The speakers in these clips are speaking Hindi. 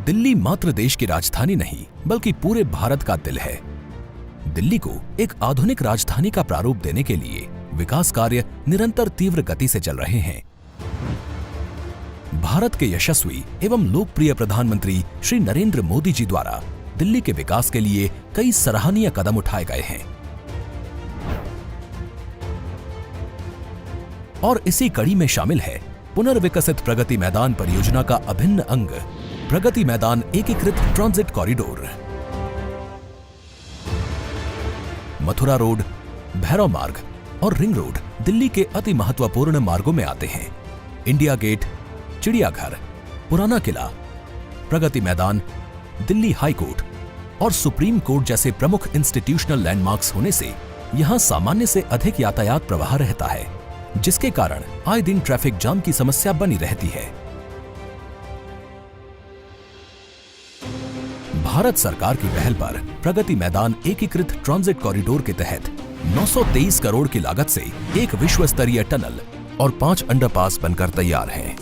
दिल्ली मात्र देश की राजधानी नहीं बल्कि पूरे भारत का दिल है। दिल्ली को एक आधुनिक राजधानी का प्रारूप देने के लिए विकास कार्य निरंतर तीव्र गति से चल रहे हैं। भारत के यशस्वी एवं लोकप्रिय प्रधानमंत्री श्री नरेंद्र मोदी जी द्वारा दिल्ली के विकास के लिए कई सराहनीय कदम उठाए गए हैं और इसी कड़ी में शामिल है पुनर्विकसित प्रगति मैदान परियोजना का अभिन्न अंग प्रगति मैदान एकीकृत transit corridor. Mathura road, Bhairav मार्ग और रिंग रोड दिल्ली के अति महत्वपूर्ण मार्गों में आते हैं। इंडिया गेट, चिड़ियाघर, पुराना किला, प्रगति मैदान, दिल्ली हाई कोर्ट और सुप्रीम कोर्ट जैसे प्रमुख इंस्टीट्यूशनल लैंडमार्क्स होने से यहां सामान्य से अधिक यातायात प्रवाह रहता है, जिसके कारण आए दिन ट्रैफिक जाम की समस्या बनी रहती है। भारत सरकार की पहल पर प्रगति मैदान एकीकृत ट्रांजिट कॉरिडोर के तहत 923 करोड़ की लागत से एक विश्व स्तरीय टनल और 5 अंडरपास बनकर तैयार हैं।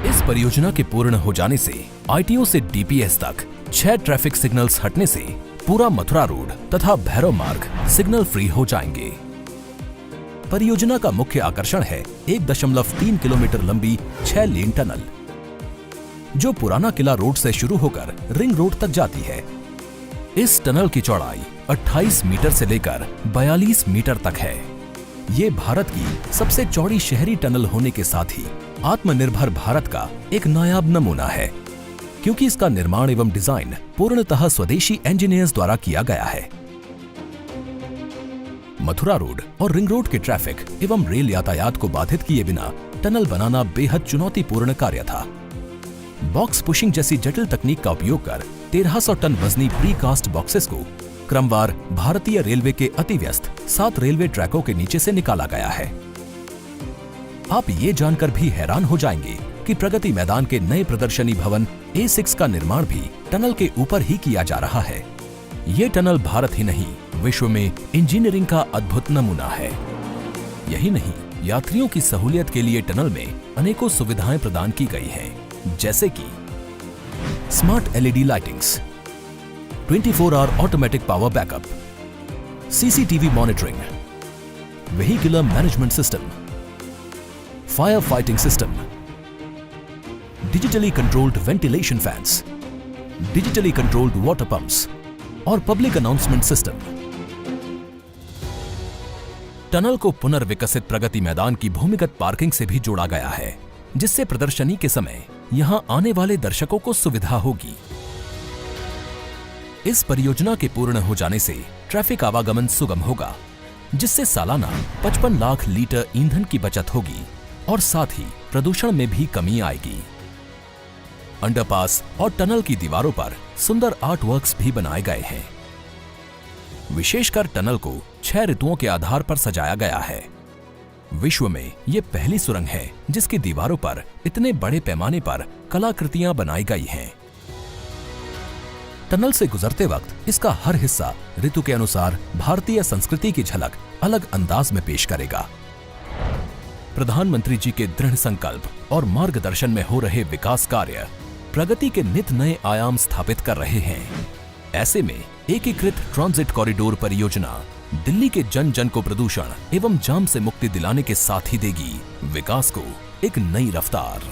इस परियोजना के पूर्ण हो जाने से आईटीओ से डीपीएस तक 6 ट्रैफिक सिग्नल्स हटने से पूरा मथुरा रोड तथा भैरव मार्ग सिग्नल फ्री हो जाएंगे। परियोजना का मुख्य आकर्षण है 1.3 किलोमीटर लंबी 6 लेन टनल, जो पुराना किला रोड से शुरू होकर रिंग रोड तक जाती है। इस टनल की चौड़ाई 28 मीटर से लेकर 42 मीटर तक है। ये भारत की सबसे चौड़ी शहरी टनल होने के साथ ही आत्मनिर्भर भारत का एक नायाब नमूना है, क्योंकि इसका निर्माण एवं डिजाइन पूर्णतः स्वदेशी इंजीनियर्स द्वारा किया गया है। मथुरा रोड और रिंग रोड के ट्रैफिक एवं रेल यातायात को बाधित किए बिना टनल बनाना बेहद चुनौतीपूर्ण कार्य था। बॉक्स पुशिंग जैसी जटिल तकनीक का उपयोग कर 1300 टन वजनी प्री कास्ट बॉक्सेस को क्रमवार भारतीय रेलवे के अति व्यस्त 7 रेलवे ट्रैकों के नीचे से निकाला गया है। आप ये जानकर भी हैरान हो जाएंगे कि प्रगति मैदान के नए प्रदर्शनी भवन A6 का निर्माण भी टनल के ऊपर ही किया जा रहा है। ये टनल भारत ही नहीं, विश्व में इंजीनियरिंग का अद्भुत नमूना है। यही नहीं, यात्रियों की सहूलियत के लिए टनल में अनेकों सुविधाएं प्रदान की गई हैं, जैसे कि smart LED lightings, 24 hour automatic power backup, CCTV monitoring, vehicular management system, fire fighting system, digitally controlled ventilation fans, digitally controlled water pumps और पब्लिक अनाउंसमेंट सिस्टम। टनल को पुनर्विकसित प्रगति मैदान की भूमिगत पार्किंग से भी जोड़ा गया है, जिससे प्रदर्शनी के समय यहां आने वाले दर्शकों को सुविधा होगी। इस परियोजना के पूर्ण हो जाने से ट्रैफिक आवागमन सुगम होगा, जिससे सालाना 55 लाख लीटर ईंधन की बचत होगी और साथ ही प्रदूषण में भी कमी आएगी। अंडरपास और टनल की दीवारों पर सुंदर आर्ट वर्क्स भी बनाए गए हैं। विशेषकर टनल को 6 ऋतुओं के आधार पर सजाया गया है। विश्व में ये पहली सुरंग है जिसकी दीवारों पर इतने बड़े पैमाने पर कलाकृतियां बनाई गई हैं। टनल से गुजरते वक्त इसका हर हिस्सा ऋतु के अनुसार भारतीय संस्कृति की झलक अलग अंदाज में पेश करेगा। प्रधानमंत्री जी के दृढ़ संकल्प और मार्गदर्शन में हो रहे विकास कार्य प्रगति के नित नए आयाम स्थापित कर रहे हैं। ऐसे में एकीकृत ट्रांजिट कॉरिडोर परियोजना दिल्ली के जन जन को प्रदूषण एवं जाम से मुक्ति दिलाने के साथ ही देगी विकास को एक नई रफ्तार।